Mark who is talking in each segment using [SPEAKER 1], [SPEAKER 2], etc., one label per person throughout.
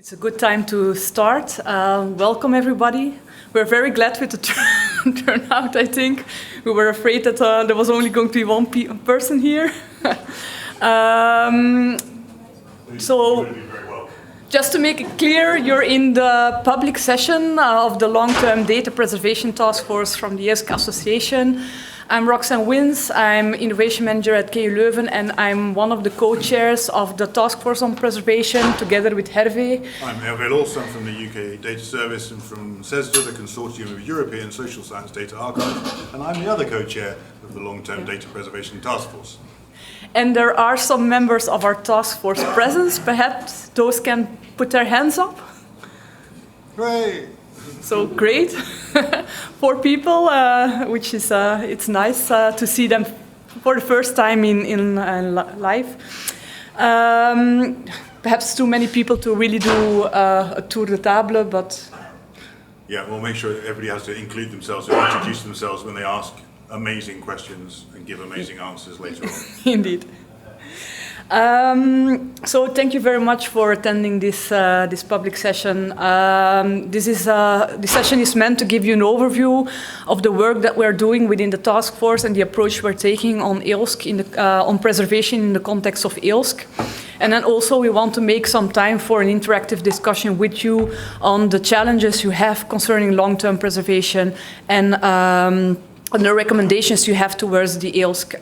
[SPEAKER 1] It's a good time to start. Welcome, everybody. We're very glad with the turnout, I think. We were afraid that there was only going to be one person here. Just to make it clear, you're in the public session of the Long-Term Data Preservation Task Force from the EOSC Association. I'm Roxanne Wins, I'm Innovation Manager at KU Leuven, and I'm one of the co-chairs of the Task Force on Preservation, together with Hervé.
[SPEAKER 2] I'm Hervé Lawson from the UK Data Service and from CESDA, the Consortium of European Social Science Data Archives, and I'm the other co-chair of the Long-Term Data Preservation Task Force.
[SPEAKER 1] And there are some members of our task force present. Perhaps those can put their hands up.
[SPEAKER 2] Hooray!
[SPEAKER 1] So great, 4 people, which is it's nice to see them for the first time in live. Perhaps too many people to really do a tour de table, but
[SPEAKER 2] yeah, we'll make sure that everybody has to include themselves or introduce themselves when they ask amazing questions and give amazing answers later on.
[SPEAKER 1] Indeed. So thank you very much for attending this public session. This session is meant to give you an overview of the work that we're doing within the task force and the approach we're taking on EOSC on preservation in the context of EOSC. And then also we want to make some time for an interactive discussion with you on the challenges you have concerning long-term preservation and the recommendations you have towards the EOSC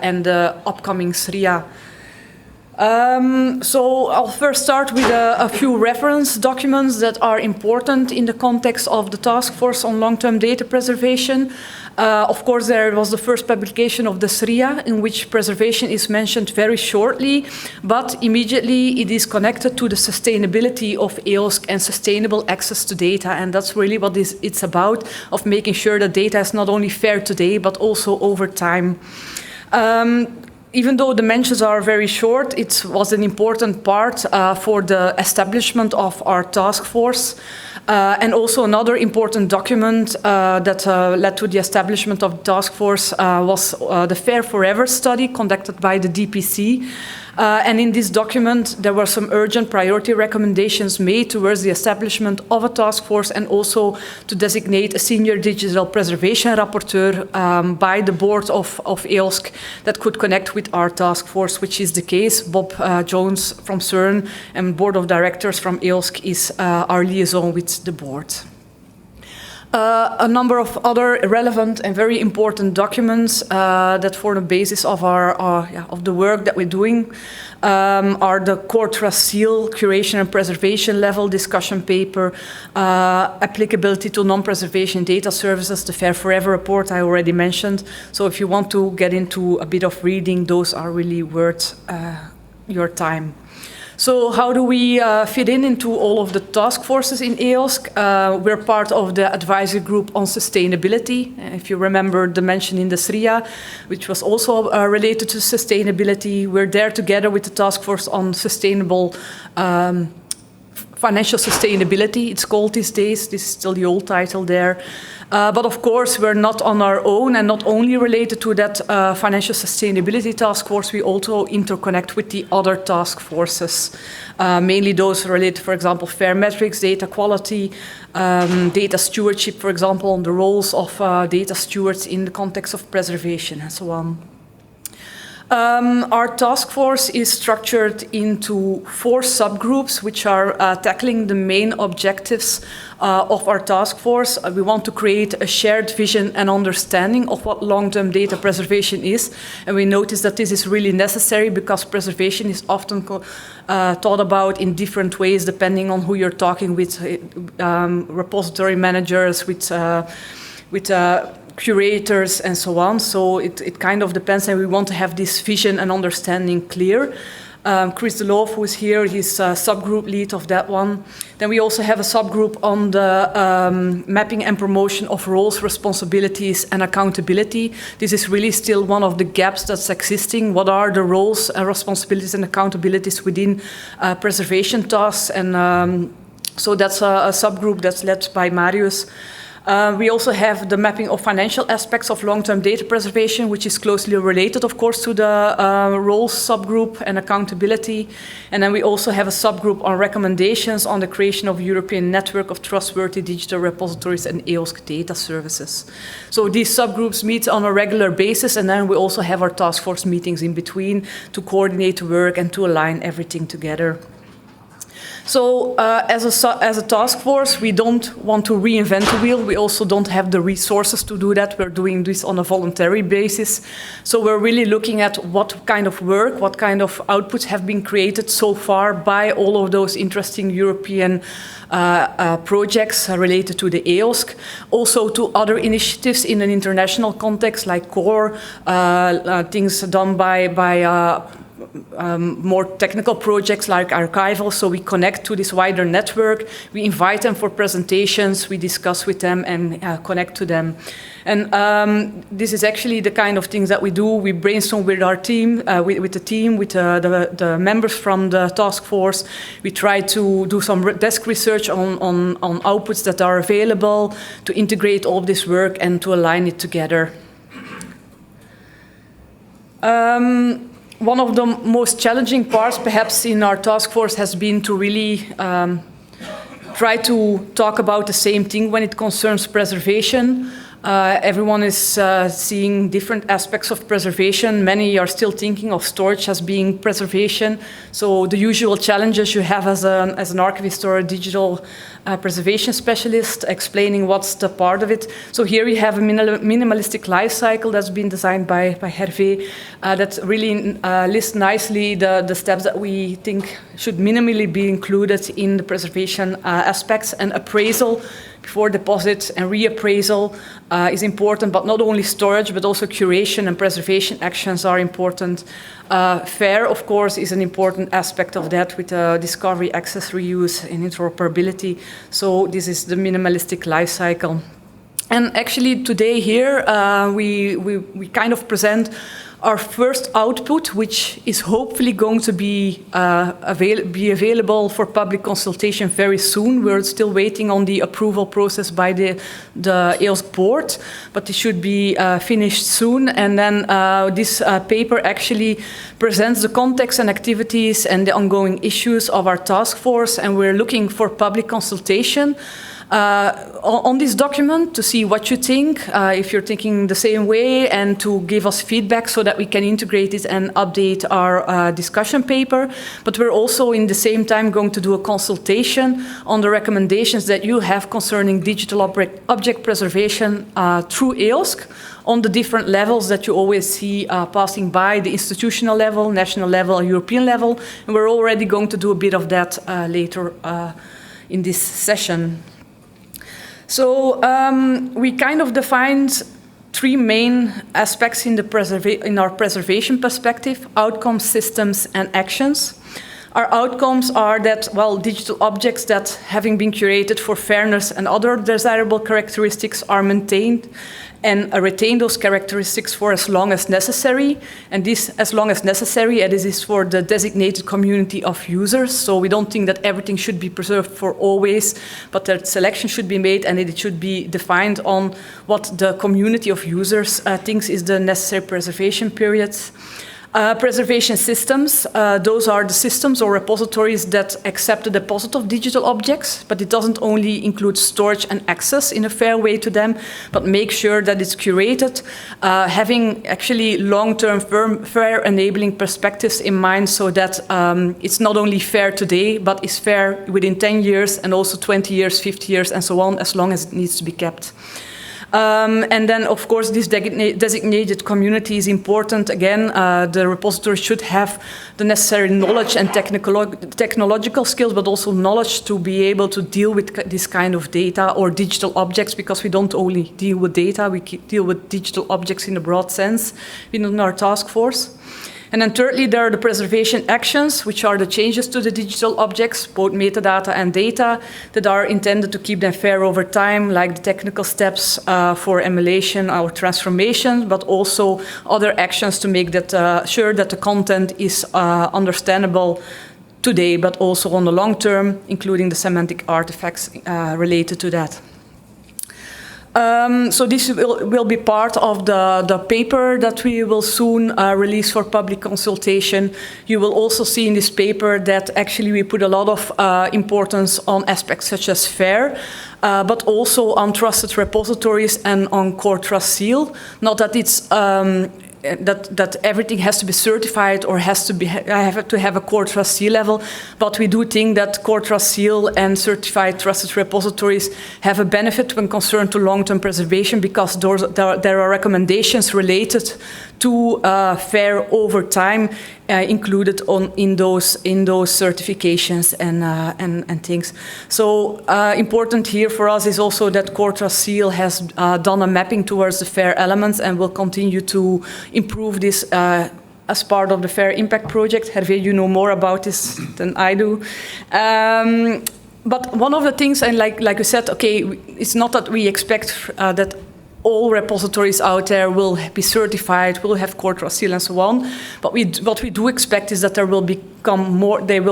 [SPEAKER 1] and the upcoming SRIA. So I'll first start with a few reference documents that are important in the context of the Task Force on Long-Term Data Preservation. Of course, there was the first publication of the SRIA, in which preservation is mentioned very shortly, but immediately it is connected to the sustainability of EOSC and sustainable access to data, and that's really what it's about, of making sure that data is not only fair today, but also over time. Even though the mentions are very short, it was an important part for the establishment of our task force. And also another important document that led to the establishment of the task force was the Fair Forever study conducted by the DPC. And in this document, there were some urgent priority recommendations made towards the establishment of a task force and also to designate a senior digital preservation rapporteur by the board of EOSC that could connect with our task force, which is the case. Bob Jones from CERN and board of directors from EOSC is our liaison with the board. A number of other relevant and very important documents that form the basis of of the work that we're doing are the Core Trust Seal, Curation and Preservation Level discussion paper, applicability to non-preservation data services, the Fair Forever report I already mentioned. So if you want to get into a bit of reading, those are really worth your time. So how do we fit into all of the task forces in EOSC? We're part of the advisory group on sustainability. If you remember the mention in the SRIA, which was also related to sustainability, we're there together with the task force on sustainable financial sustainability, it's called these days. This is still the old title there. But of course, we're not on our own, and not only related to that financial sustainability task force, we also interconnect with the other task forces, mainly those related, for example, fair metrics, data quality, data stewardship, for example, on the roles of data stewards in the context of preservation, and so on. Our task force is structured into 4 subgroups, which are tackling the main objectives of our task force. We want to create a shared vision and understanding of what long-term data preservation is. And we notice that this is really necessary because preservation is often thought about in different ways, depending on who you're talking with, repository managers, with curators and so on. So it kind of depends, and we want to have this vision and understanding clear. Chris Deloof, who is here, he's subgroup lead of that one. Then we also have a subgroup on the mapping and promotion of roles, responsibilities and accountability. This is really still one of the gaps that's existing. What are the roles, responsibilities and accountabilities within preservation tasks? And so that's a subgroup that's led by Marius. We also have the mapping of financial aspects of long-term data preservation, which is closely related, of course, to the roles subgroup and accountability. And then we also have a subgroup on recommendations on the creation of a European network of trustworthy digital repositories and EOSC data services. So these subgroups meet on a regular basis, and then we also have our task force meetings in between to coordinate the work and to align everything together. So as a task force, we don't want to reinvent the wheel. We also don't have the resources to do that. We're doing this on a voluntary basis. So we're really looking at what kind of work, what kind of outputs have been created so far by all of those interesting European projects related to the EOSC, also to other initiatives in an international context like CORE, things done by more technical projects like archival, so we connect to this wider network, we invite them for presentations, we discuss with them and connect to them. And this is actually the kind of things that we do. We brainstorm with our team, with the members from the task force. We try to do some desk research on outputs that are available, to integrate all of this work and to align it together. One of the most challenging parts, perhaps, in our task force has been to really try to talk about the same thing when it concerns preservation. Everyone is seeing different aspects of preservation. Many are still thinking of storage as being preservation. So the usual challenges you have as an archivist or a digital preservation specialist, explaining what's the part of it. So here we have a minimalistic life cycle that's been designed by Hervé that really lists nicely the steps that we think should minimally be included in the preservation aspects. And appraisal before deposit and reappraisal is important, but not only storage, but also curation and preservation actions are important. FAIR, of course, is an important aspect of that with discovery, access, reuse, and interoperability. So this is the minimalistic life cycle. And actually today here, we kind of present our first output, which is hopefully going to be available for public consultation very soon. We're still waiting on the approval process by the EOSC board, but it should be finished soon. And then this paper actually presents the context and activities and the ongoing issues of our task force, and we're looking for public consultation on this document to see what you think, if you're thinking the same way, and to give us feedback so that we can integrate it and update our discussion paper. But we're also in the same time going to do a consultation on the recommendations that you have concerning digital object preservation through EOSC on the different levels that you always see passing by, the institutional level, national level, European level. And we're already going to do a bit of that later in this session. So we kind of defined three main aspects in our preservation perspective: outcomes, systems, and actions. Our outcomes are that, well, digital objects that, having been curated for fairness and other desirable characteristics, are maintained and retain those characteristics for as long as necessary. And this as long as necessary, and this is for the designated community of users. So we don't think that everything should be preserved for always, but that selection should be made and it should be defined on what the community of users thinks is the necessary preservation periods. Preservation systems, those are the systems or repositories that accept the deposit of digital objects, but it doesn't only include storage and access in a fair way to them, but make sure that it's curated, having actually long-term fair enabling perspectives in mind, so that it's not only fair today, but is fair within 10 years and also 20 years, 50 years, and so on, as long as it needs to be kept. And then, of course, this designated community is important. Again, the repository should have the necessary knowledge and technological skills, but also knowledge to be able to deal with this kind of data or digital objects, because we don't only deal with data, we deal with digital objects in a broad sense within our task force. And then thirdly, there are the preservation actions, which are the changes to the digital objects, both metadata and data, that are intended to keep them fair over time, like the technical steps for emulation or transformation, but also other actions to make that sure that the content is understandable today, but also on the long term, including the semantic artifacts related to that. So this will be part of the paper that we will soon release for public consultation. You will also see in this paper that actually we put a lot of importance on aspects such as FAIR, but also on trusted repositories and on Core Trust Seal. Not that it's that everything has to be certified or have to have a Core Trust Seal level, but we do think that Core Trust Seal and certified trusted repositories have a benefit when concerned to long-term preservation, because there are recommendations related to FAIR over time included in those certifications and things. So important here for us is also that Core Trust Seal has done a mapping towards the FAIR elements and will continue to improve this as part of the FAIR Impact Project. Hervé, you know more about this than I do. But one of the things, and like you said, okay, it's not that we expect that all repositories out there will be certified, will have Core Trust Seal and so on. But what we do expect is that they will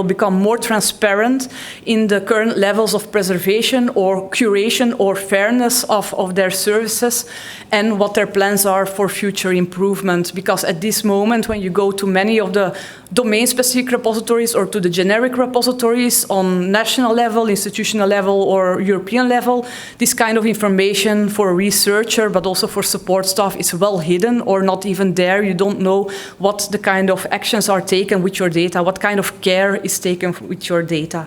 [SPEAKER 1] become more transparent in the current levels of preservation or curation or fairness of their services, and what their plans are for future improvement. Because at this moment, when you go to many of the domain-specific repositories or to the generic repositories on national level, institutional level, or European level, this kind of information for a researcher, but also for support staff, is well hidden or not even there. You don't know what the kind of actions are taken with your data, what kind of care is taken with your data.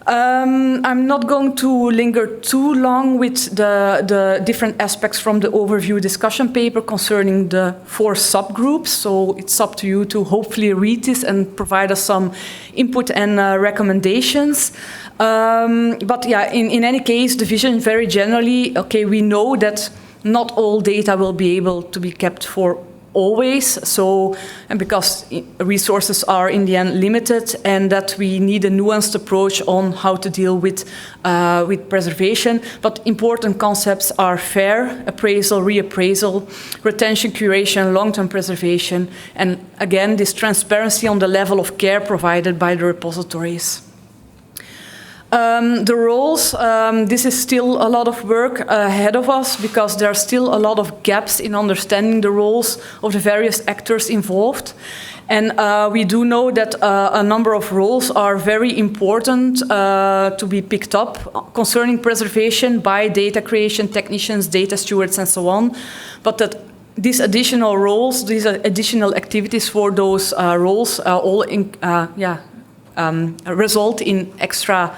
[SPEAKER 1] I'm not going to linger too long with the different aspects from the overview discussion paper concerning the 4 subgroups. So it's up to you to hopefully read this and provide us some input and recommendations. But yeah, in any case, the vision very generally, okay, we know that not all data will be able to be kept for always, and because resources are in the end limited, and that we need a nuanced approach on how to deal with preservation. But important concepts are FAIR, appraisal, reappraisal, retention, curation, long-term preservation, and again, this transparency on the level of care provided by the repositories. The roles, this is still a lot of work ahead of us, because there are still a lot of gaps in understanding the roles of the various actors involved. And we do know that a number of roles are very important to be picked up concerning preservation by data creation technicians, data stewards, and so on. But that these additional roles, these additional activities for those roles all result in extra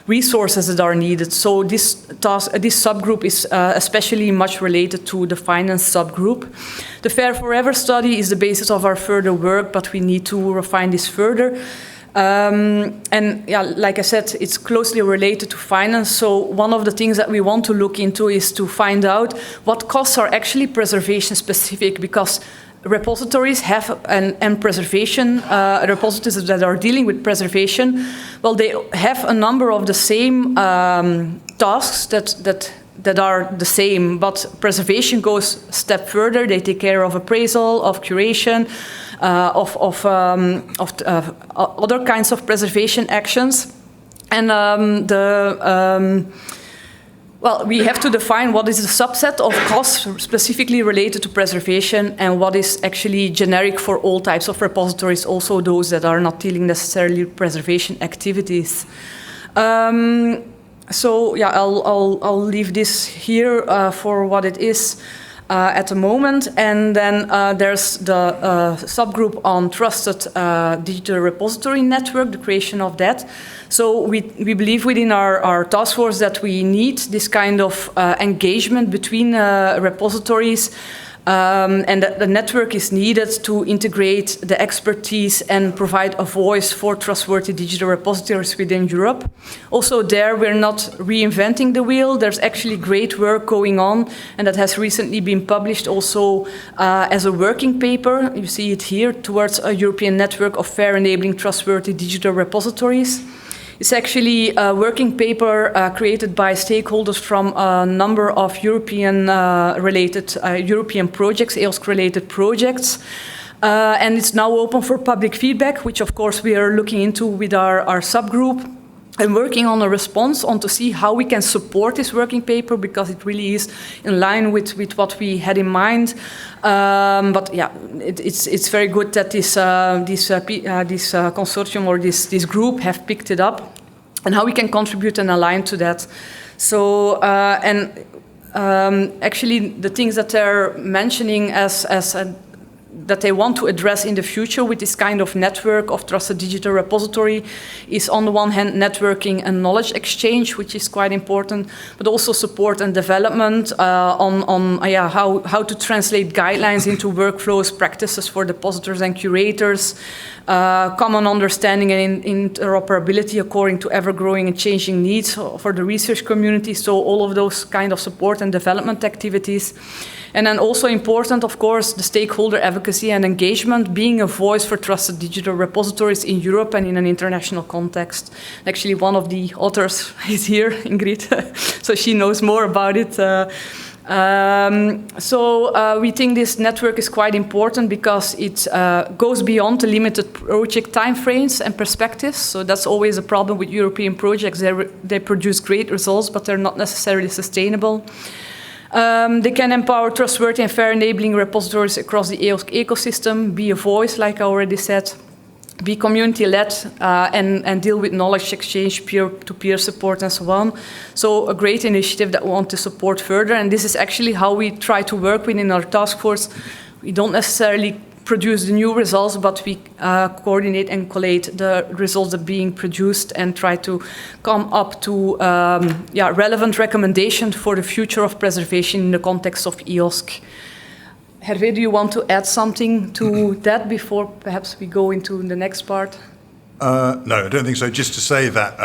[SPEAKER 1] resources that are needed. So this subgroup is especially much related to the finance subgroup. The FAIR Forever study is the basis of our further work, but we need to refine this further. And yeah, like I said, it's closely related to finance. So one of the things that we want to look into is to find out what costs are actually preservation specific, because repositories have and preservation repositories that are dealing with preservation, well, they have a number of the same tasks that are the same, but preservation goes a step further. They take care of appraisal, of curation, of other kinds of preservation actions, and well, we have to define what is the subset of costs specifically related to preservation and what is actually generic for all types of repositories, also those that are not dealing necessarily with preservation activities. So yeah, I'll leave this here for what it is at the moment. And then there's the subgroup on trusted digital repository network, the creation of that. So we believe within our task force that we need this kind of engagement between repositories, and that the network is needed to integrate the expertise and provide a voice for trustworthy digital repositories within Europe. Also there, we're not reinventing the wheel. There's actually great work going on, and that has recently been published also as a working paper. You see it here, towards a European network of fair enabling trustworthy digital repositories. It's actually a working paper created by stakeholders from a number of European European projects, EOSC-related projects. And it's now open for public feedback, which of course we are looking into with our subgroup. and working on a response on to see how we can support this working paper, because it really is in line with what we had in mind. But yeah, it's very good that this consortium or this group have picked it up, and how we can contribute and align to that. So actually the things that they're mentioning as that they want to address in the future with this kind of network of trusted digital repository is, on the one hand, networking and knowledge exchange, which is quite important, but also support and development on how to translate guidelines into workflows, practices for depositors and curators, common understanding and interoperability according to ever-growing and changing needs for the research community. So all of those kind of support and development activities. And then also important, of course, the stakeholder advocacy and engagement, being a voice for trusted digital repositories in Europe and in an international context. Actually, one of the authors is here, Ingrid, so she knows more about it. We think this network is quite important because it goes beyond the limited project timeframes and perspectives. So that's always a problem with European projects. They produce great results, but they're not necessarily sustainable. They can empower trustworthy and fair enabling repositories across the EOSC ecosystem, be a voice, like I already said, be community-led, and deal with knowledge exchange, peer-to-peer support, and so on. So a great initiative that we want to support further, and this is actually how we try to work within our task force. We don't necessarily produce the new results, but we coordinate and collate the results that are being produced and try to come up to relevant recommendations for the future of preservation in the context of EOSC. Hervé, do you want to add something to that before perhaps we go into the next part?
[SPEAKER 2] No, I don't think so. Just to say that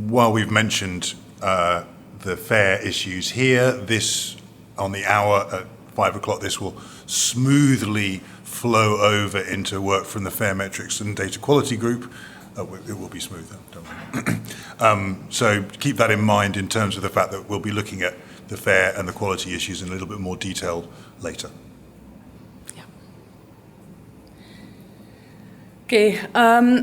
[SPEAKER 2] while we've mentioned the FAIR issues here, this, on the hour at 5 o'clock, this will smoothly flow over into work from the FAIR metrics and data quality group. It will be smoother, don't worry. So keep that in mind in terms of the fact that we'll be looking at the FAIR and the quality issues in a little bit more detail later.
[SPEAKER 1] Okay,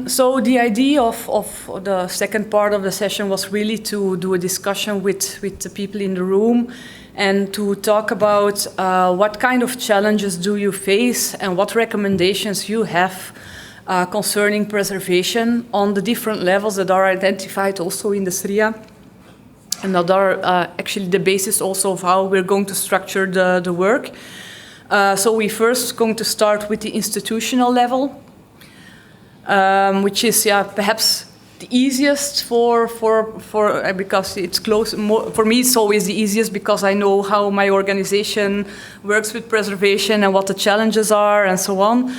[SPEAKER 1] so the idea of the second part of the session was really to do a discussion with the people in the room and to talk about what kind of challenges do you face and what recommendations you have concerning preservation on the different levels that are identified also in the SRIA, and that are actually the basis also of how we're going to structure the work. So we first going to start with the institutional level, which is perhaps the easiest because it's close. For me, it's always the easiest because I know how my organization works with preservation and what the challenges are and so on.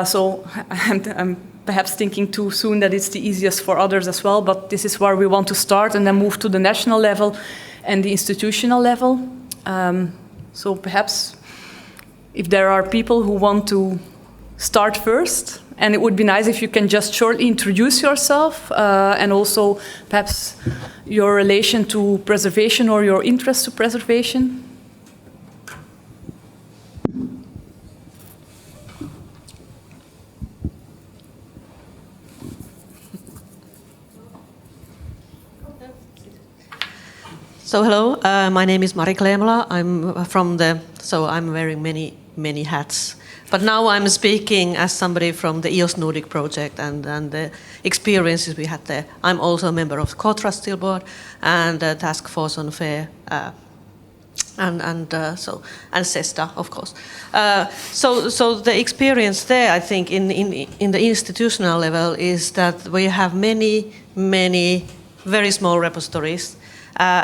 [SPEAKER 1] So I'm perhaps thinking too soon that it's the easiest for others as well, but this is where we want to start and then move to the national level and the institutional level. So perhaps if there are people who want to start first, and it would be nice if you can just shortly introduce yourself and also perhaps your relation to preservation or your interest to preservation.
[SPEAKER 3] So hello, my name is Mari Kleemala. I'm wearing many hats. But now I'm speaking as somebody from the EOS Nordic project and the experiences we had there. I'm also a member of the Core Trust Steel Board and the Task Force on FAIR and CESTA, of course. So the experience there, I think, in the institutional level is that we have many very small repositories.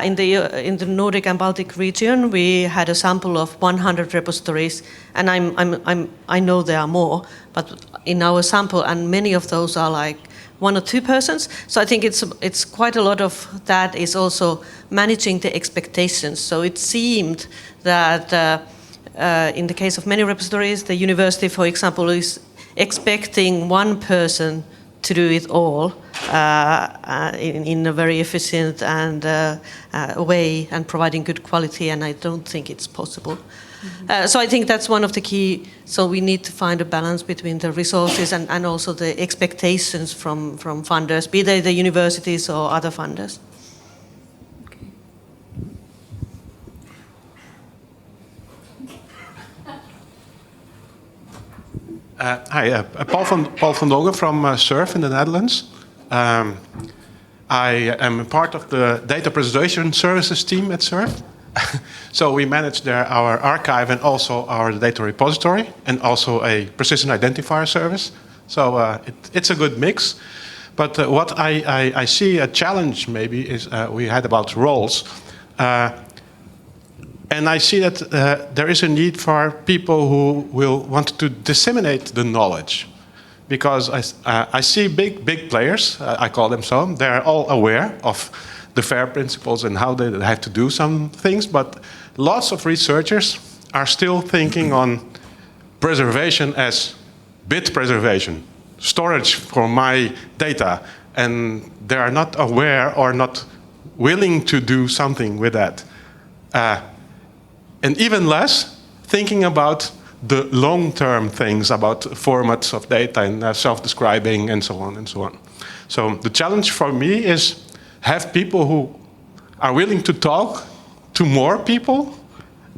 [SPEAKER 3] In the Nordic and Baltic region, we had a sample of 100 repositories, and I know there are more, but in our sample, and many of those are like 1 or 2 persons. So I think it's quite a lot of that is also managing the expectations. So it seemed that in the case of many repositories, the university, for example, is expecting 1 person to do it all in a very efficient and way and providing good quality, and I don't think it's possible. So I think that's one of the key. So we need to find a balance between the resources and also the expectations from funders, be they the universities or other funders.
[SPEAKER 4] Hi, Paul van Dongen from SURF in the Netherlands. I am part of the data preservation services team at SURF. So we manage there our archive and also our data repository and also a precision identifier service. So it's a good mix. But what I see a challenge maybe is we had about roles. And I see that there is a need for people who will want to disseminate the knowledge. Because I see big players, I call them so, they're all aware of the FAIR principles and how they have to do some things, but lots of researchers are still thinking on preservation as bit preservation, storage for my data, and they are not aware or not willing to do something with that. And even less thinking about the long-term things about formats of data and self-describing and so on and so on. So the challenge for me is have people who are willing to talk to more people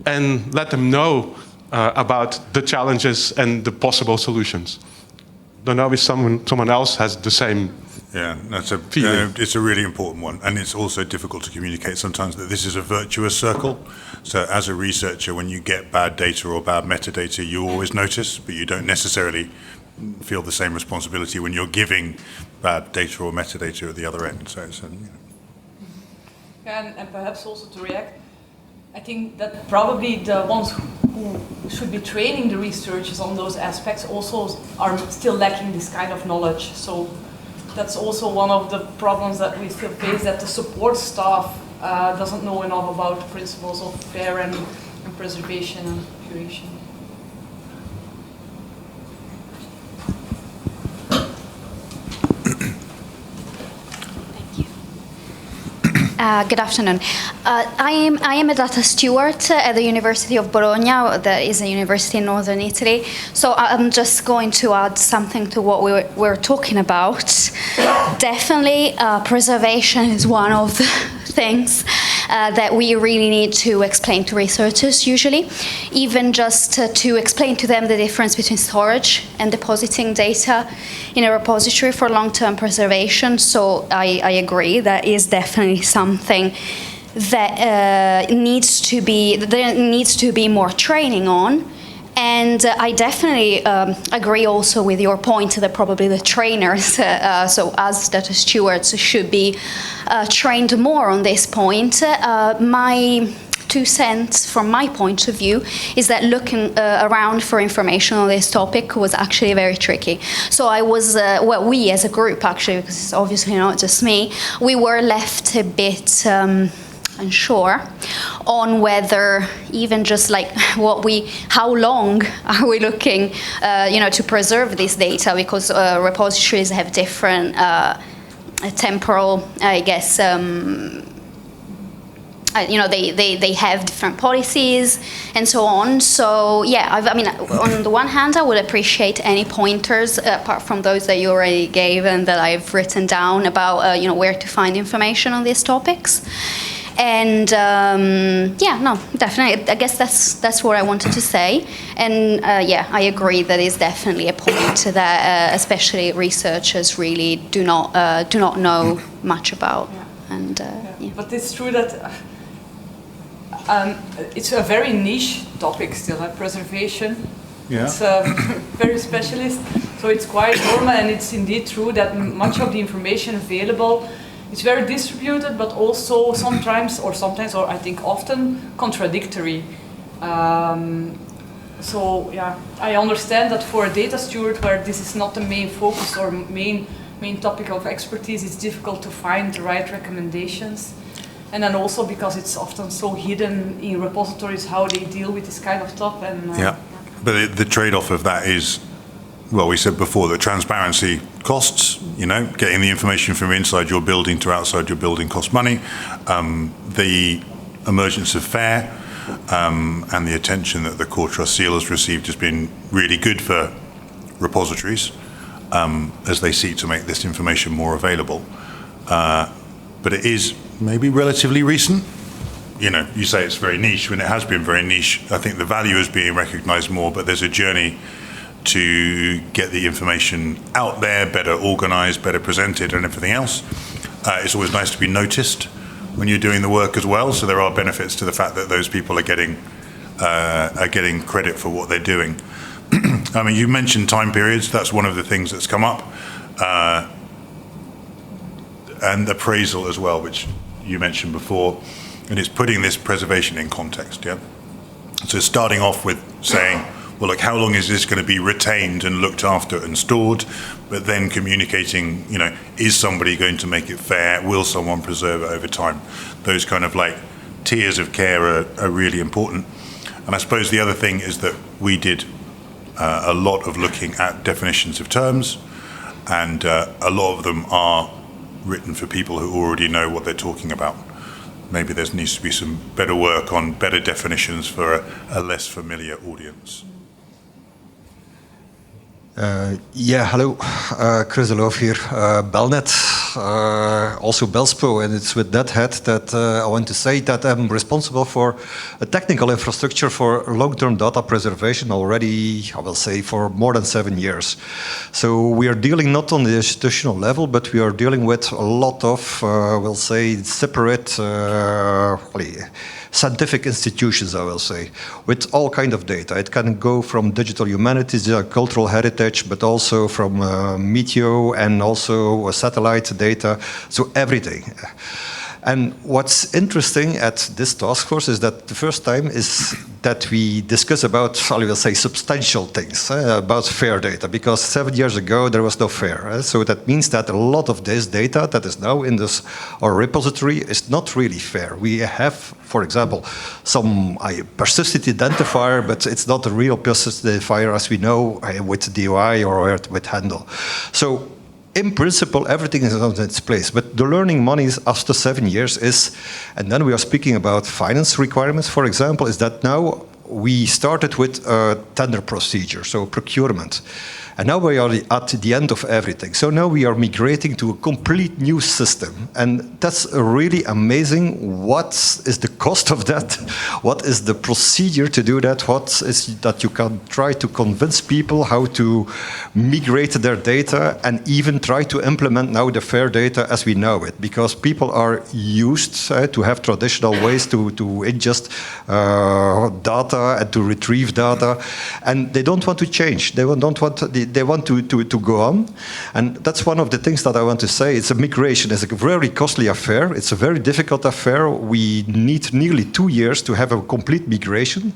[SPEAKER 4] and let them know about the challenges and the possible solutions. Don't know if someone else has the same.
[SPEAKER 2] Yeah,
[SPEAKER 4] feeling.
[SPEAKER 2] It's a really important one, and it's also difficult to communicate sometimes that this is a virtuous circle. So as a researcher, when you get bad data or bad metadata, you always notice, but you don't necessarily feel the same responsibility when you're giving bad data or metadata at the other end. So it's,
[SPEAKER 1] And perhaps also to react, I think that probably the ones who should be training the researchers on those aspects also are still lacking this kind of knowledge. So that's also one of the problems that we still face, that the support staff doesn't know enough about the principles of FAIR and preservation and curation.
[SPEAKER 5] Good afternoon. I am a data steward at the University of Bologna, that is a university in northern Italy. So I'm just going to add something to what we were talking about. Definitely, preservation is one of the things that we really need to explain to researchers usually, even just to explain to them the difference between storage and depositing data in a repository for long-term preservation. So I agree, that is definitely something that there needs to be more training on. And I definitely agree also with your point that probably the trainers, so as data stewards, should be trained more on this point. My 2 cents from my point of view is that looking around for information on this topic was actually very tricky. So I was, well, we as a group actually, because it's obviously not just me, we were left a bit unsure on whether even just like how long are we looking, to preserve this data, because repositories have different temporal, I guess, they have different policies and so on. So yeah, I mean, on the one hand, I would appreciate any pointers apart from those that you already gave and that I've written down about where to find information on these topics. And yeah, no, definitely. I guess that's what I wanted to say. And yeah, I agree that is definitely a point that especially researchers really do not know much about.
[SPEAKER 1] Yeah.
[SPEAKER 5] And yeah.
[SPEAKER 1] But it's true that it's a very niche topic still, preservation.
[SPEAKER 2] Yeah.
[SPEAKER 1] It's very specialist, so it's quite normal, and it's indeed true that much of the information available is very distributed, but also sometimes, or I think often, contradictory. So yeah, I understand that for a data steward where this is not the main focus or main topic of expertise, it's difficult to find the right recommendations. And then also because it's often so hidden in repositories how they deal with this kind of stuff. And
[SPEAKER 2] yeah, but the trade-off of that is, well, we said before that transparency costs, getting the information from inside your building to outside your building costs money. The emergence of FAIR and the attention that the Core Trust Seal has received has been really good for repositories as they seek to make this information more available. But it is maybe relatively recent. You know, you say it's very niche, when it has been very niche. I think the value is being recognized more, but there's a journey to get the information out there, better organized, better presented, and everything else. It's always nice to be noticed when you're doing the work as well, so there are benefits to the fact that those people are getting credit for what they're doing. I mean, you mentioned time periods. That's one of the things that's come up. And appraisal as well, which you mentioned before, and it's putting this preservation in context, yeah? So starting off with saying, well, look, how long is this going to be retained and looked after and stored? But then communicating, you know, is somebody going to make it fair? Will someone preserve it over time? Those kind of like tiers of care are really important. And I suppose the other thing is that we did a lot of looking at definitions of terms, and a lot of them are written for people who already know what they're talking about. Maybe there needs to be some better work on better definitions for a less familiar audience.
[SPEAKER 6] Hello, Chris Deloof here, Belnet, also Belspo, and it's with that hat that I want to say that I'm responsible for a technical infrastructure for long-term data preservation already, I will say, for more than 7 years. So we are dealing not on the institutional level, but we are dealing with a lot of, we'll say, separate scientific institutions, I will say, with all kind of data. It can go from digital humanities, cultural heritage, but also from meteo and also satellite data, so everything. And what's interesting at this task force is that the first time is that we discuss about, I will say, substantial things, about FAIR data, because 7 years ago there was no FAIR. So that means that a lot of this data that is now in this our repository is not really FAIR. We have, for example, some persistent identifier, but it's not a real persistent identifier as we know with DOI or with handle. So in principle, everything is on its place, but the learning monies after 7 years is, and then we are speaking about finance requirements, for example, is that now we started with a tender procedure, so procurement. And now we are at the end of everything. So now we are migrating to a complete new system. And that's really amazing. What is the cost of that? What is the procedure to do that? What is that you can try to convince people how to migrate their data and even try to implement now the FAIR data as we know it? Because people are used to have traditional ways to ingest data and to retrieve data. And they don't want to change. They want to go on. And that's one of the things that I want to say. It's a migration. It's a very costly affair. It's a very difficult affair. We need nearly 2 years to have a complete migration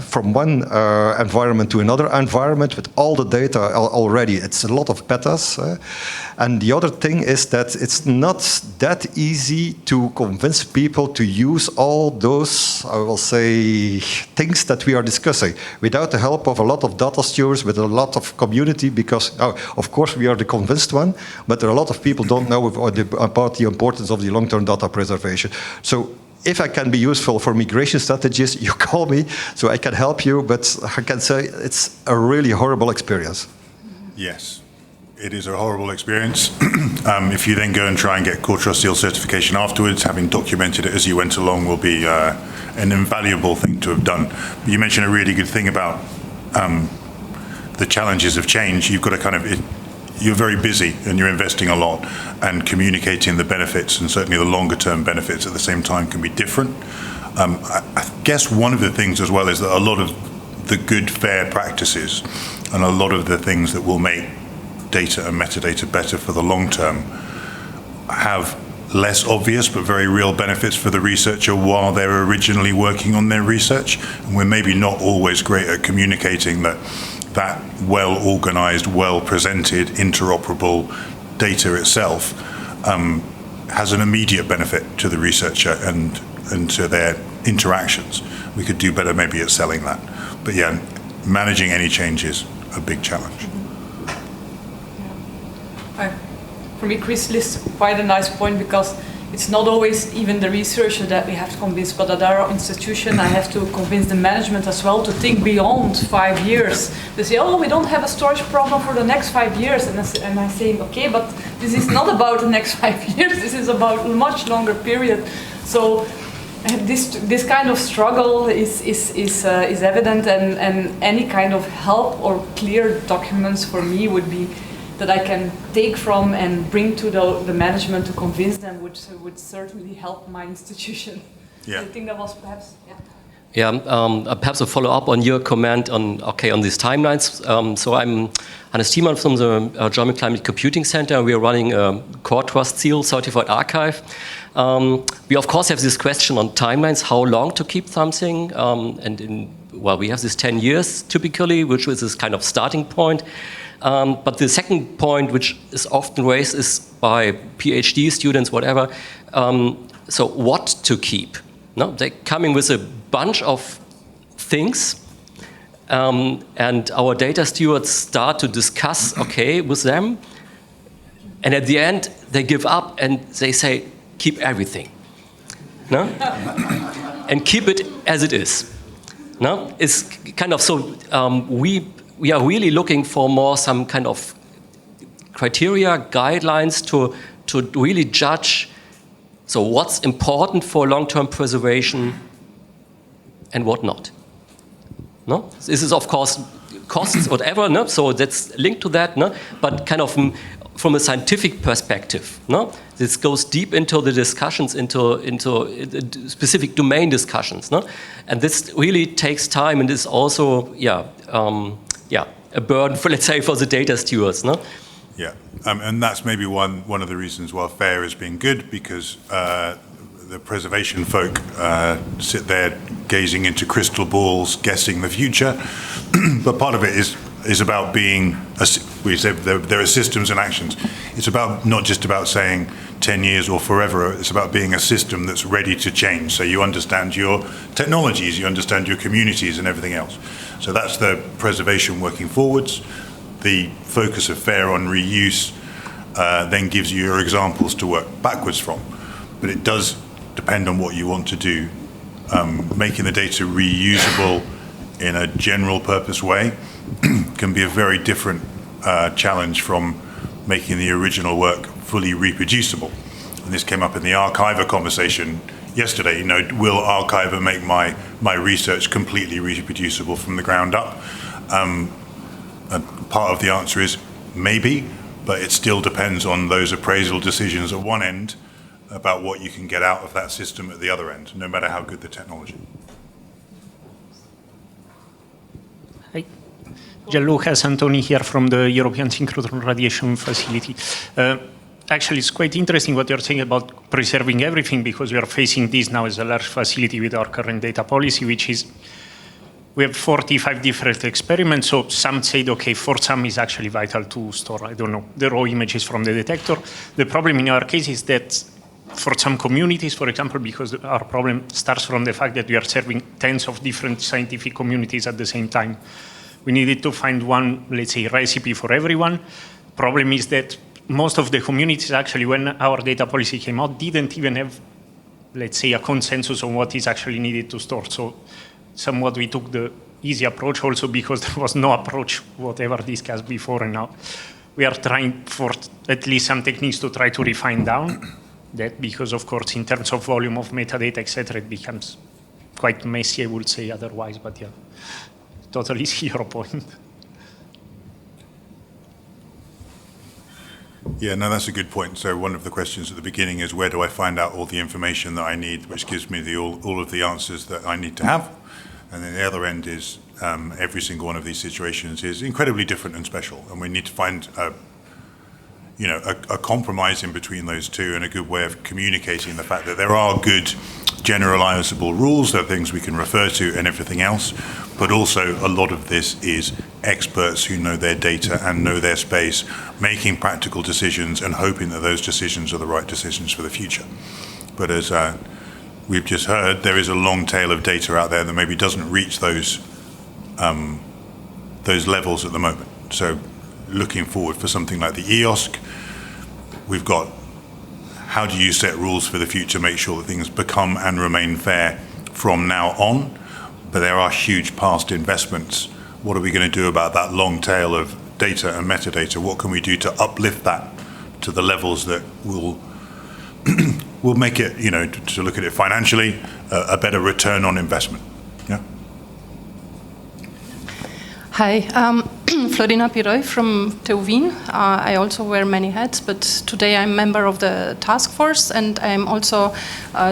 [SPEAKER 6] from one environment to another environment with all the data already. It's a lot of petas. And the other thing is that it's not that easy to convince people to use all those, I will say, things that we are discussing without the help of a lot of data stewards, with a lot of community, because, of course, we are the convinced one, but there are a lot of people don't know about the importance of the long-term data preservation. So if I can be useful for migration strategies, you call me, so I can help you, but I can say it's a really horrible experience.
[SPEAKER 2] Yes, it is a horrible experience. If you then go and try and get Core Trust Seal certification afterwards, having documented it as you went along will be an invaluable thing to have done. But you mentioned a really good thing about the challenges of change. You've got to kind of, you're very busy and you're investing a lot, and communicating the benefits and certainly the longer term benefits at the same time can be different. I guess one of the things as well is that a lot of the good FAIR practices and a lot of the things that will make data and metadata better for the long term have less obvious but very real benefits for the researcher while they're originally working on their research. And we're maybe not always great at communicating that well-organized, well-presented, interoperable data itself has an immediate benefit to the researcher and to their interactions. We could do better maybe at selling that. But yeah, managing any change is a big challenge.
[SPEAKER 1] For me, Chris lists quite a nice point, because it's not always even the researcher that we have to convince, but at our institution I have to convince the management as well to think beyond 5 years. They say, oh, we don't have a storage problem for the next 5 years. And I say, okay, but this is not about the next 5 years, this is about a much longer period. So this kind of struggle is evident, and any kind of help or clear documents for me would be that I can take from and bring to the management to convince them would certainly help my institution.
[SPEAKER 2] Yeah.
[SPEAKER 1] I think that was perhaps, yeah.
[SPEAKER 7] Yeah, perhaps a follow-up on your comment on these timelines. So I'm Hannes Thiemann from the German Climate Computing Center. We are running a Core Trust Seal certified archive. We of course have this question on timelines, how long to keep something, we have this 10 years typically, which is this kind of starting point. But the second point, which is often raised, is by PhD students, whatever. So what to keep? No, they're coming with a bunch of things, and our data stewards start to discuss, with them. And at the end, they give up and they say, keep everything. No? And keep it as it is. No? It's kind of so, we are really looking for more some kind of criteria, guidelines to really judge, so what's important for long-term preservation and what not. No? This is of course costs, whatever, no? So that's linked to that, no? But kind of from a scientific perspective, no? This goes deep into the discussions, into specific domain discussions, no? And this really takes time and is also, a burden for, let's say, for the data stewards, no?
[SPEAKER 2] Yeah, and that's maybe one of the reasons why FAIR has been good, because the preservation folk sit there gazing into crystal balls, guessing the future. But part of it is about being, we said there are systems and actions. It's about not just about saying 10 years or forever, it's about being a system that's ready to change. So you understand your technologies, you understand your communities and everything else. So that's the preservation working forwards. The focus of FAIR on reuse then gives you your examples to work backwards from. But it does depend on what you want to do. Making the data reusable in a general purpose way can be a very different challenge from making the original work fully reproducible. And this came up in the archiver conversation yesterday. You know, will archiver make my research completely reproducible from the ground up? And part of the answer is maybe, but it still depends on those appraisal decisions at one end about what you can get out of that system at the other end, no matter how good the technology.
[SPEAKER 8] Hi. Gianluca Santoni here from the European Synchrotron Radiation Facility. Actually, it's quite interesting what you're saying about preserving everything, because we are facing this now as a large facility with our current data policy, which is we have 45 different experiments. So some said, okay, for some it's actually vital to store, I don't know, the raw images from the detector. The problem in our case is that for some communities, for example, because our problem starts from the fact that we are serving tens of different scientific communities at the same time. We needed to find one, let's say, recipe for everyone. Problem is that most of the communities actually, when our data policy came out, didn't even have, let's say, a consensus on what is actually needed to store. So somewhat we took the easy approach also because there was no approach, whatever discussed before, and now we are trying for at least some techniques to try to refine down that, because of course in terms of volume of metadata, etc., it becomes quite messy, I would say otherwise, but yeah, totally see your point.
[SPEAKER 2] Yeah, no, that's a good point. So one of the questions at the beginning is, where do I find out all the information that I need, which gives me all of the answers that I need to have? And then the other end is every single one of these situations is incredibly different and special, and we need to find a compromise in between those two, and a good way of communicating the fact that there are good generalizable rules, there are things we can refer to and everything else, but also a lot of this is experts who know their data and know their space, making practical decisions and hoping that those decisions are the right decisions for the future. But as we've just heard, there is a long tail of data out there that maybe doesn't reach those levels at the moment. So looking forward for something like the EOSC, we've got how do you set rules for the future, make sure that things become and remain fair from now on? But there are huge past investments. What are we going to do about that long tail of data and metadata? What can we do to uplift that to the levels that will make it, to look at it financially, a better return on investment? Yeah.
[SPEAKER 9] Hi, Florina Piroy from TU Wien. I also wear many hats, but today I'm member of the task force, and I'm also,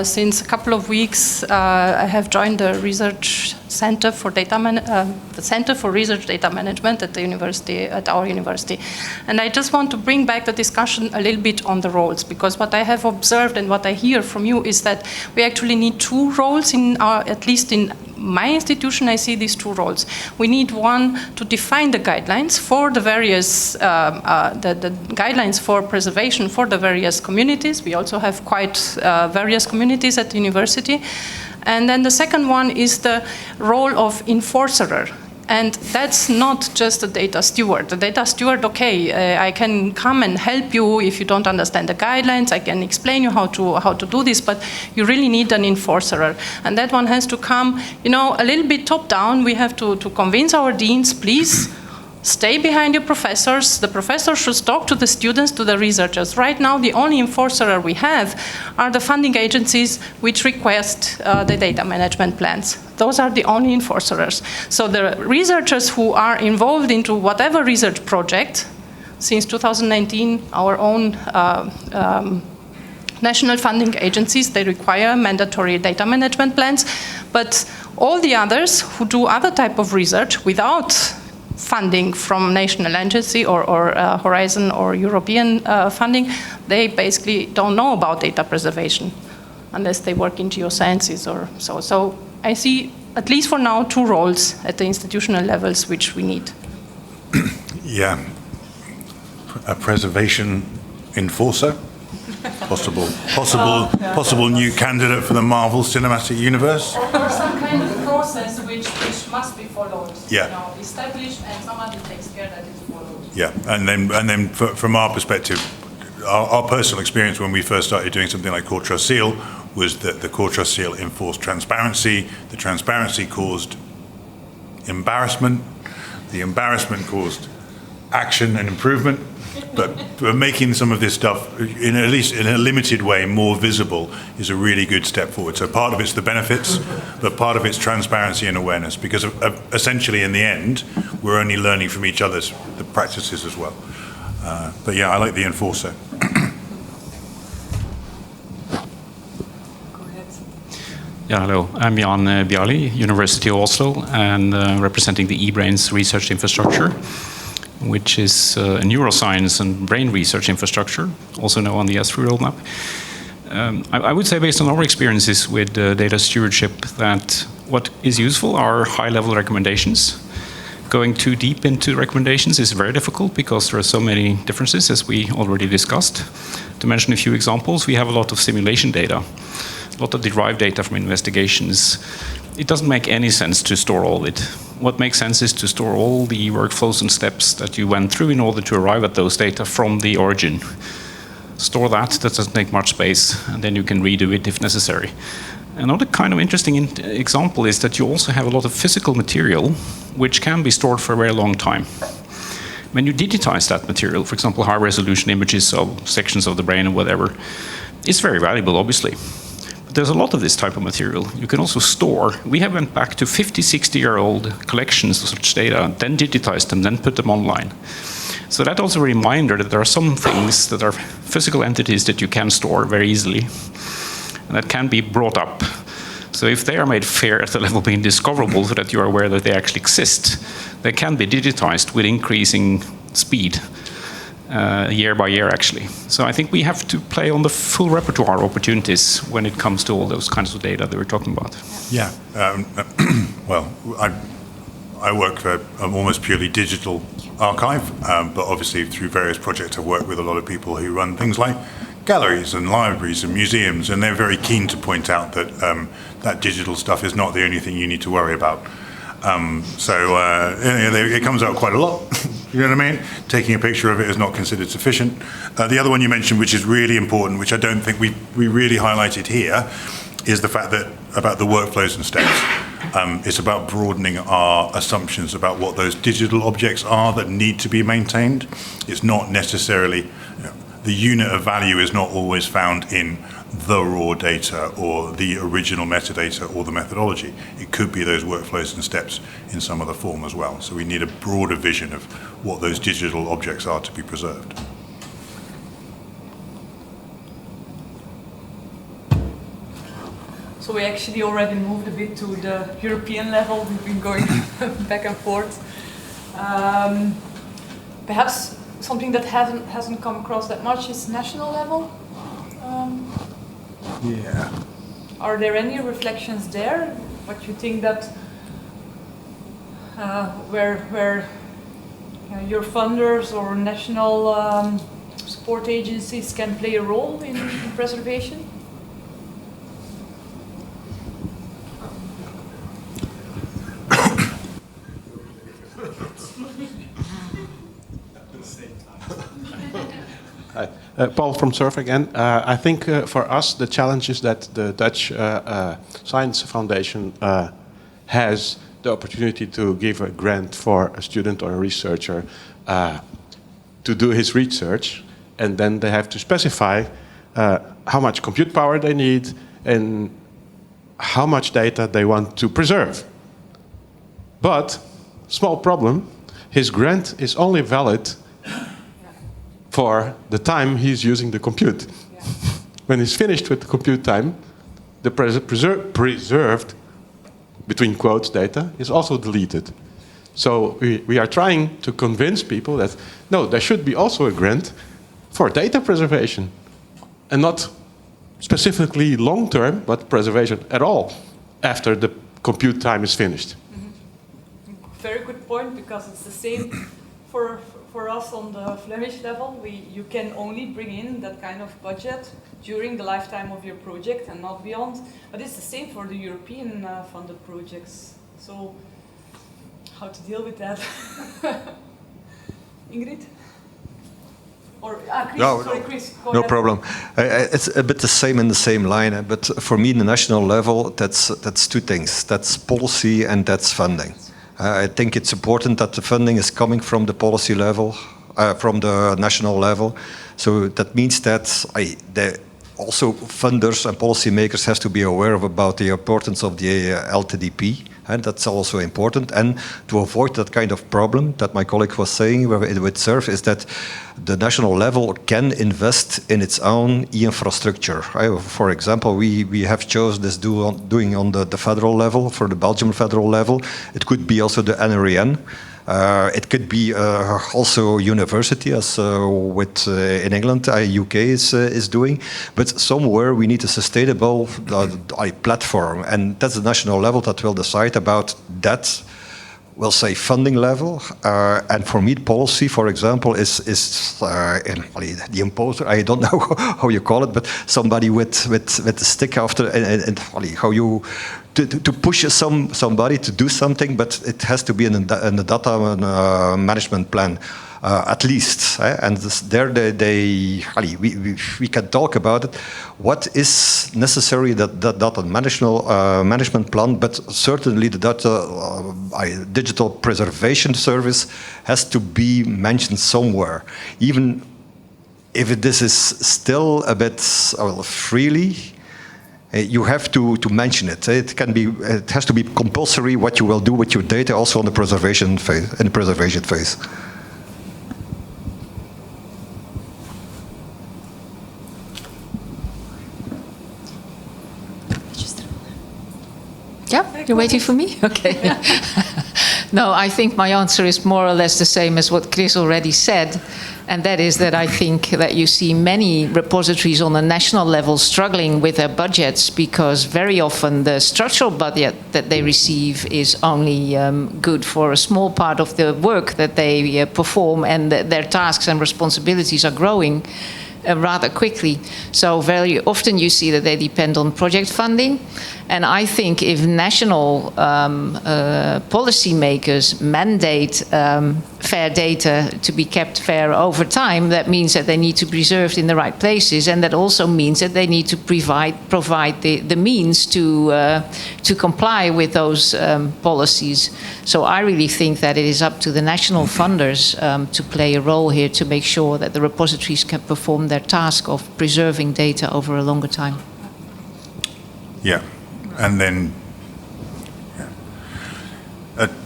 [SPEAKER 9] since a couple of weeks, I have joined the research center for the Center for Research Data Management at the university, at our university. And I just want to bring back the discussion a little bit on the roles, because what I have observed and what I hear from you is that we actually need two roles at least in my institution. I see these two roles. We need one to define the guidelines for the various, the guidelines for preservation for the various communities. We also have quite various communities at the university. And then the second one is the role of enforcer. And that's not just a data steward. The data steward, okay, I can come and help you if you don't understand the guidelines. I can explain you how to do this, but you really need an enforcer. And that one has to come, a little bit top down. We have to convince our deans, please, stay behind your professors. The professors should talk to the students, to the researchers. Right now, the only enforcer we have are the funding agencies which request the data management plans. Those are the only enforcers. So the researchers who are involved into whatever research project, since 2019, our own national funding agencies, they require mandatory data management plans. But all the others who do other type of research without funding from national agency or Horizon or European funding, they basically don't know about data preservation unless they work in geosciences or so. So I see, at least for now, two roles at the institutional levels which we need.
[SPEAKER 2] Yeah, a preservation enforcer, possible new candidate for the Marvel Cinematic Universe.
[SPEAKER 9] Or some kind of process which must be followed.
[SPEAKER 2] Yeah.
[SPEAKER 9] Established, and somebody takes care that it's followed.
[SPEAKER 2] Yeah, and then from our perspective, our personal experience when we first started doing something like Core Trust Seal was that the Core Trust Seal enforced transparency. The transparency caused embarrassment. The embarrassment caused action and improvement. But making some of this stuff, at least in a limited way, more visible is a really good step forward. So part of it's the benefits, but part of it's transparency and awareness, because essentially in the end, we're only learning from each other's the practices as well. But yeah, I like the enforcer.
[SPEAKER 10] Yeah, hello. I'm Jan Bjarli, University of Oslo, and representing the eBrains research infrastructure, which is a neuroscience and brain research infrastructure, also known on the S3 roadmap. I would say, based on our experiences with data stewardship, that what is useful are high-level recommendations. Going too deep into recommendations is very difficult because there are so many differences, as we already discussed. To mention a few examples, we have a lot of simulation data, a lot of derived data from investigations. It doesn't make any sense to store all of it. What makes sense is to store all the workflows and steps that you went through in order to arrive at those data from the origin. Store that doesn't take much space, and then you can redo it if necessary. Another kind of interesting example is that you also have a lot of physical material which can be stored for a very long time. When you digitize that material, for example, high-resolution images of sections of the brain or whatever, it's very valuable, obviously. But there's a lot of this type of material. You can also store. We have went back to 50, 60-year-old collections of such data, then digitized them, then put them online. So that's also a reminder that there are some things that are physical entities that you can store very easily, and that can be brought up. So if they are made fair at the level of being discoverable so that you are aware that they actually exist, they can be digitized with increasing speed, year by year, actually. So I think we have to play on the full repertoire opportunities when it comes to all those kinds of data that we're talking about.
[SPEAKER 2] Yeah. Well, I work for an almost purely digital archive, but obviously through various projects I've worked with a lot of people who run things like galleries and libraries and museums, and they're very keen to point out that that digital stuff is not the only thing you need to worry about. It comes out quite a lot, You know what I mean? Taking a picture of it is not considered sufficient. The other one you mentioned, which is really important, which I don't think we really highlighted here, is the fact that about the workflows and steps. It's about broadening our assumptions about what those digital objects are that need to be maintained. It's not necessarily, the unit of value is not always found in the raw data or the original metadata or the methodology. It could be those workflows and steps in some other form as well. So we need a broader vision of what those digital objects are to be preserved.
[SPEAKER 1] So we actually already moved a bit to the European level. We've been going back and forth. Perhaps something that hasn't come across that much is national level.
[SPEAKER 2] Yeah.
[SPEAKER 1] Are there any reflections there? What you think that where your funders or national support agencies can play a role in preservation?
[SPEAKER 4] Paul from SURF again. I think for us the challenge is that the Dutch Science Foundation has the opportunity to give a grant for a student or a researcher to do his research, and then they have to specify how much compute power they need and how much data they want to preserve. But, small problem, his grant is only valid for the time he's using the compute. Yeah. When he's finished with the compute time, the preserved, between quotes, data is also deleted. So we are trying to convince people that, no, there should be also a grant for data preservation, and not specifically long-term, but preservation at all after the compute time is finished.
[SPEAKER 1] Mm-hmm. Very good point, because it's the same for us on the Flemish level. You can only bring in that kind of budget during the lifetime of your project and not beyond. But it's the same for the European funded projects. So how to deal with that? Ingrid? Or Chris, sorry, Chris, go
[SPEAKER 6] no
[SPEAKER 1] ahead.
[SPEAKER 6] problem. It's a bit the same in the same line, but for me, the national level, that's two things. That's policy and that's funding. I think it's important that the funding is coming from the policy level, from the national level. So that means that also funders and policymakers have to be aware about the importance of the LTDP, and that's also important. And to avoid that kind of problem that my colleague was saying with SURF, is that the national level can invest in its own e-infrastructure. For example, we have chosen this doing on the federal level, for the Belgian federal level. It could be also the NREN. It could be also university, as in England, UK is doing. But somewhere we need a sustainable platform, and that's the national level that will decide about that. We'll say funding level, and for me, policy, for example, is the imposer. I don't know how you call it, but somebody with the stick after, and how you to push somebody to do something, but it has to be in the data management plan. At least, and there we can talk about it. What is necessary that data management plan, but certainly the data digital preservation service has to be mentioned somewhere, even if this is still a bit freely. You have to mention it. It has to be compulsory what you will do with your data, also on the preservation phase. In the preservation phase.
[SPEAKER 11] Yeah, you're waiting for me? Okay. No, I think my answer is more or less the same as what Chris already said. And that is that I think that you see many repositories on a national level struggling with their budgets, because very often the structural budget that they receive is only good for a small part of the work that they perform, and their tasks and responsibilities are growing. rather quickly. So very often you see that they depend on project funding. And I think if national policymakers mandate fair data to be kept fair over time, that means that they need to be preserved in the right places, and that also means that they need to provide the means to comply with those policies. So I really think that it is up to the national funders to play a role here to make sure that the repositories can perform their task of preserving data over a longer time.
[SPEAKER 2] Yeah. And then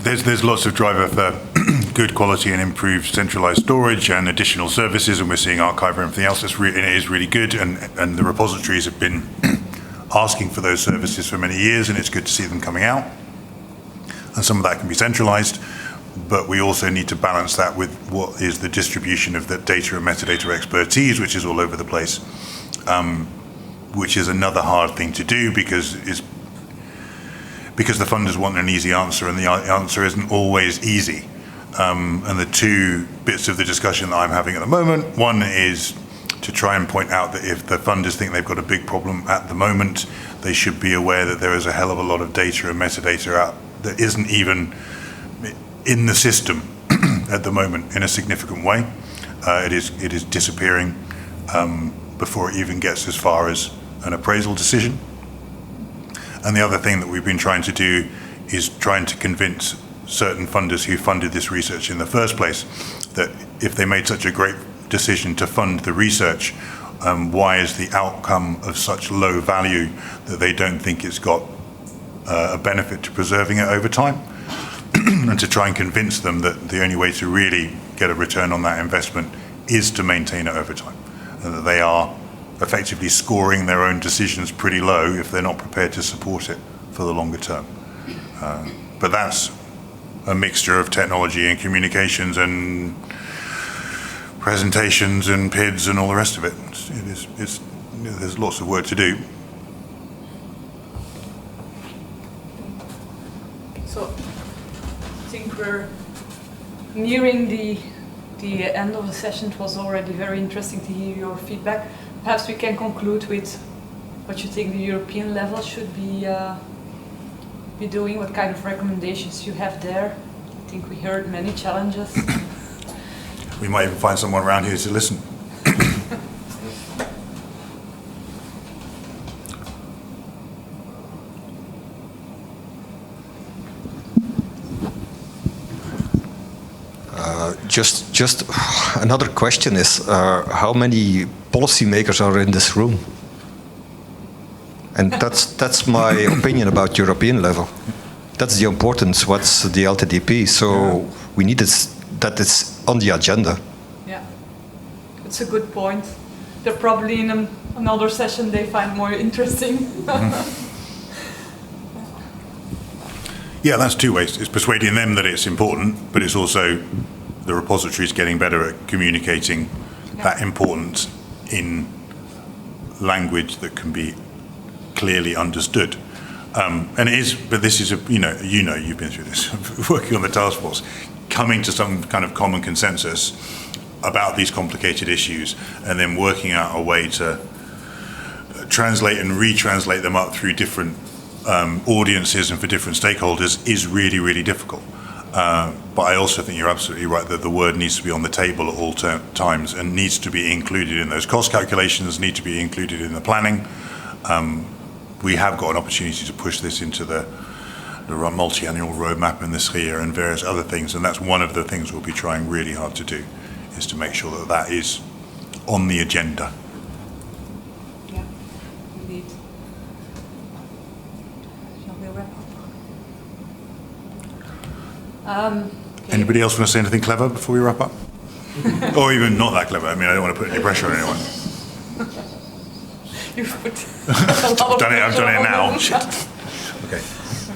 [SPEAKER 2] there's lots of driver for good quality and improved centralized storage and additional services, and we're seeing archive and everything else. It is really good, and the repositories have been asking for those services for many years, and it's good to see them coming out. And some of that can be centralized, but we also need to balance that with what is the distribution of the data and metadata expertise, which is all over the place, which is another hard thing to do because the funders want an easy answer, and the answer isn't always easy. And the two bits of the discussion that I'm having at the moment, one is to try and point out that if the funders think they've got a big problem at the moment, they should be aware that there is a hell of a lot of data and metadata out that isn't even in the system at the moment in a significant way. It is disappearing before it even gets as far as an appraisal decision. And the other thing that we've been trying to do is trying to convince certain funders who funded this research in the first place that if they made such a great decision to fund the research, why is the outcome of such low value that they don't think it's got a benefit to preserving it over time? And to try and convince them that the only way to really get a return on that investment is to maintain it over time, and that they are effectively scoring their own decisions pretty low if they're not prepared to support it for the longer term. But that's a mixture of technology and communications and presentations and PIDs and all the rest of it. There's lots of work to do.
[SPEAKER 1] So I think we're nearing the end of the session. It was already very interesting to hear your feedback. Perhaps we can conclude with what you think the European level should be doing, what kind of recommendations you have there. I think we heard many challenges.
[SPEAKER 2] We might even find someone around here to listen.
[SPEAKER 6] Just another question is, how many policymakers are in this room? And that's my opinion about European level. That's the importance. What's the LTDP? So we need that it's on the agenda.
[SPEAKER 1] Yeah, it's a good point. They're probably in another session they find more interesting.
[SPEAKER 2] Yeah, that's two ways. It's persuading them that it's important, but it's also the repositories getting better at communicating that importance in language that can be clearly understood. And it is, but this is you've been through this, working on the task force, coming to some kind of common consensus about these complicated issues, and then working out a way to translate and retranslate them up through different audiences and for different stakeholders is really, really difficult. But I also think you're absolutely right that the word needs to be on the table at all times and needs to be included in those cost calculations, need to be included in the planning. We have got an opportunity to push this into the multi-annual roadmap in this year and various other things, and that's one of the things we'll be trying really hard to do, is to make sure that that is on the agenda.
[SPEAKER 1] Yeah, indeed. Shall we wrap up? Okay.
[SPEAKER 2] Anybody else want to say anything clever before we wrap up? Or even not that clever? I mean, I don't want to put any pressure on anyone.
[SPEAKER 1] You've put I've
[SPEAKER 2] done it now. Shit. Okay.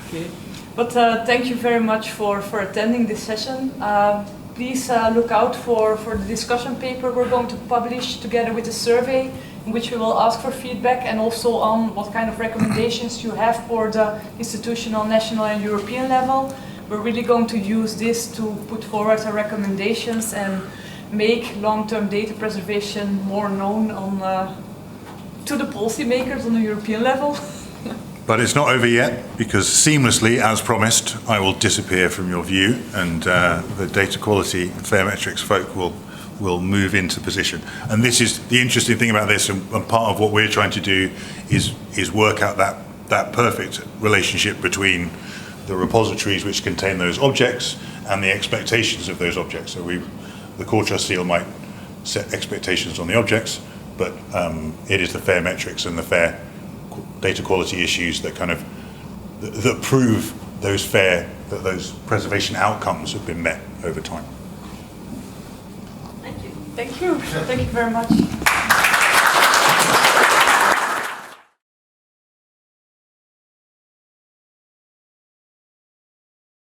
[SPEAKER 1] Okay. But thank you very much for attending this session. Please look out for the discussion paper we're going to publish together with a survey in which we will ask for feedback and also on what kind of recommendations you have for the institutional, national and European level. We're really going to use this to put forward our recommendations and make long-term data preservation more known to the policymakers on the European level.
[SPEAKER 2] But it's not over yet, because seamlessly, as promised, I will disappear from your view, and the data quality fair metrics folk will move into position. And this is the interesting thing about this, and part of what we're trying to do is work out that perfect relationship between the repositories which contain those objects and the expectations of those objects. So the core trust seal might set expectations on the objects, but it is the fair metrics and the fair data quality issues that kind of that prove that those preservation outcomes have been met over time.
[SPEAKER 1] Thank you. Thank you very much.